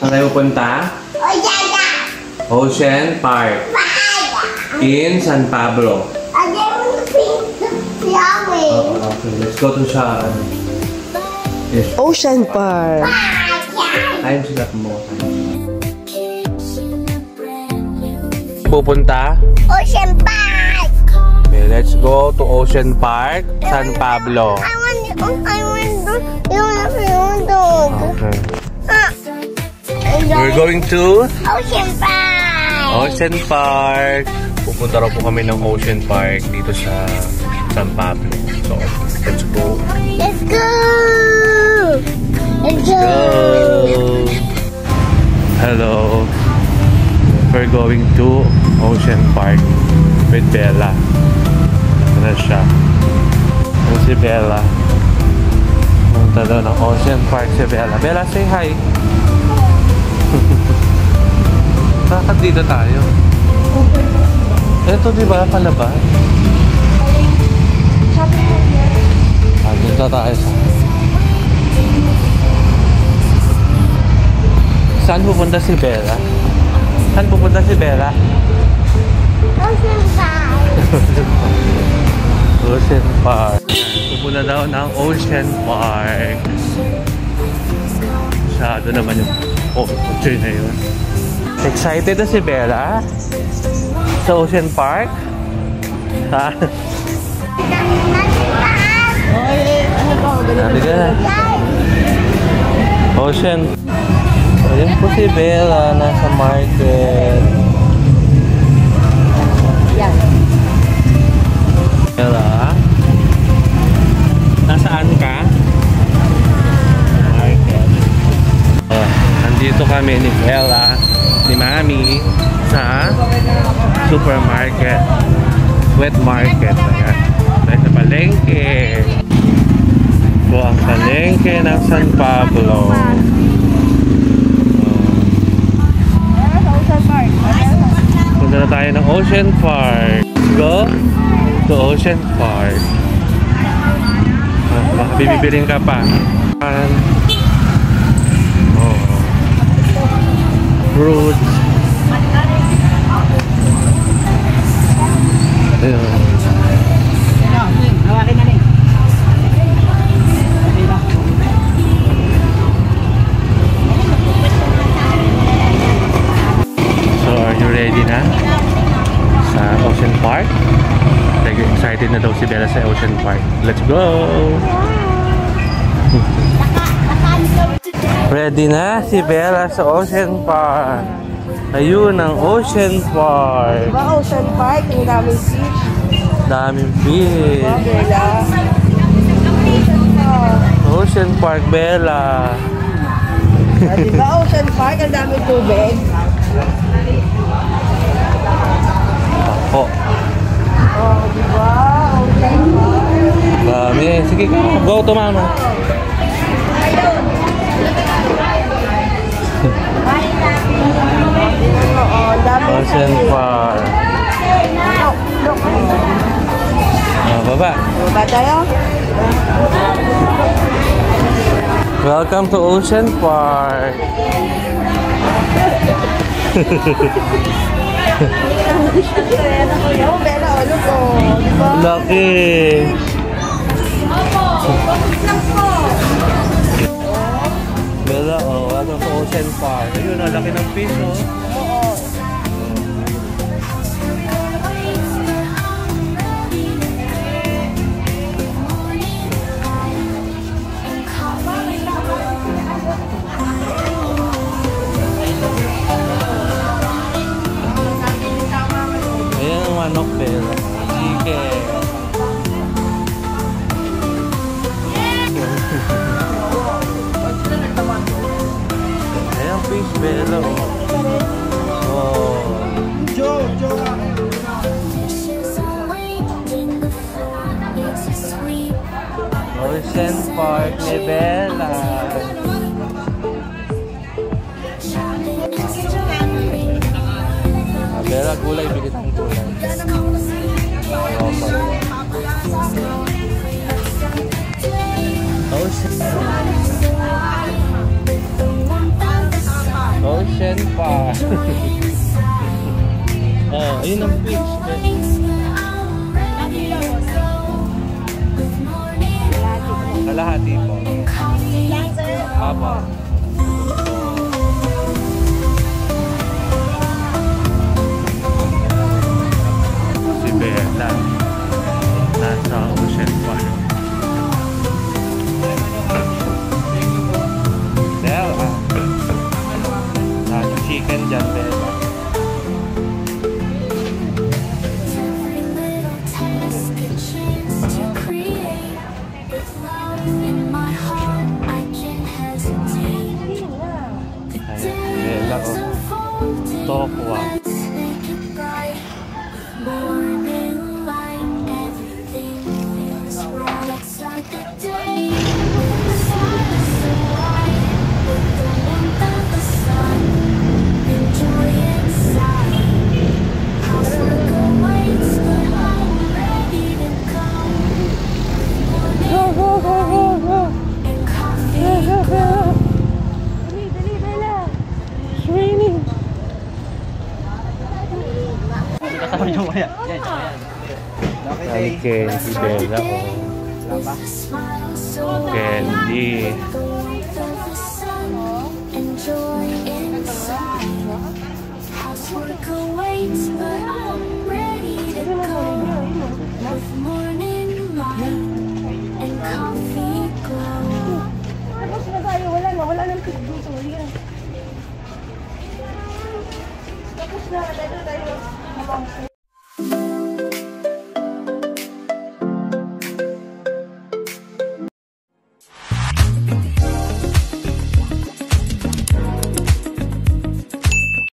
Saan tayo pupunta? Ocean Park. In San Pablo. Okay, let's go to Ocean Park. Ayun sila kumuha. Pupunta? Ocean Park. Okay, let's go to Ocean Park, San Pablo. I want dog. Okay. We're going to Ocean Park. Ocean Park. Pupunta raw po kami ng Ocean Park dito sa San Pablo. So, let's go. Let's go. Let's Go! go. Hello. We're going to Ocean Park with Bella. Ano siya? Ano si Bella? Punta daw ng Ocean Park si Bella. Bella, say hi! Bakit dito tayo? Ito di ba palabas? Dito tayo sa... Saan pupunta si Bella? Saan pupunta si Bella? Ocean Park. Ocean Park. Pupunta daw ng Ocean Park. Masyado naman yung picture na yun. Excited na si Bella? Sa Ocean Park? Ha? Sabi ka na. Ocean. Ayan po si Bella, nasa market. Bella, nasaan ka? Market. Nandito kami ni Bella, ni Mami, sa supermarket. Wet market. Ayan. Dahil sa palengke. Ito ang palengke ng San Pablo. Punta na tayo ng Ocean Park. Go to Ocean Park. Baka bibibiling ka pa. Oh. Fruits. Ayun. So, are you ready na sa Ocean Park? Like, excited na daw si Bella sa Ocean Park. Let's go! Ready na si Bella sa Ocean Park. Ayun ang Ocean Park. Diba Ocean Park? Ang daming fish. Daming fish. Diba, Bella? Ocean Park, Bella. Diba Ocean Park? Ang daming tubig. Oh, Oh, diba? Ocean Park. dami. Sige, go to mama. Oo, ang daming Ocean Park. Baba. Baba tayo? Welcome to Ocean Park. Oh, Bella, ano ko? Diba? Lucky. Bella, oh, welcome to Ocean Park. Ayun, ang laki ng fish, oh. Oo. Ayan ang manok, Bella. Chicken. Ayan ang fish, Bella, oh. Oh. Ocean Park ni Bella. Bella, gulay, bigit ang gulay. Oh, ayun ang beach. Kalahati po. Apo. Si Bella. Nasa Ocean Park. Bella. Nasa chicken dyan, Bella. Bella, oh. Tokwa. Candy, si Bella, oh. Candy. Housework awaits, but I'm